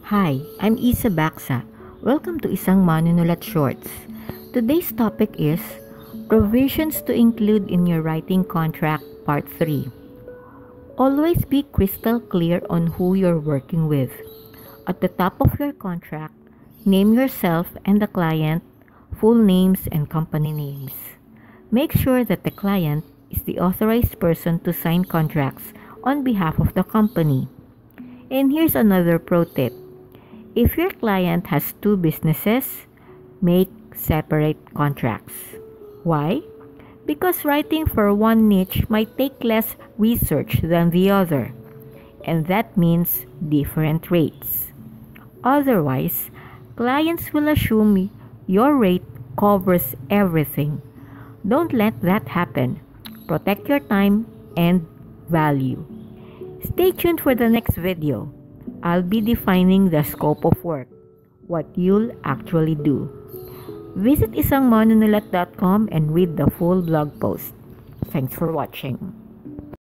Hi, I'm Isa Baksa. Welcome to Isang Manunulat Shorts. Today's topic is Provisions to Include in Your Writing Contract Part 3. Always be crystal clear on who you're working with. At the top of your contract, name yourself and the client, full names and company names. Make sure that the client is the authorized person to sign contracts on behalf of the company. And here's another pro tip. If your client has two businesses, make separate contracts. Why? Because writing for one niche might take less research than the other, and that means different rates. Otherwise, clients will assume your rate covers everything. Don't let that happen. Protect your time and value. Stay tuned for the next video. I'll be defining the scope of work, what you'll actually do. Visit isangmanunulat.com and read the full blog post. Thanks for watching.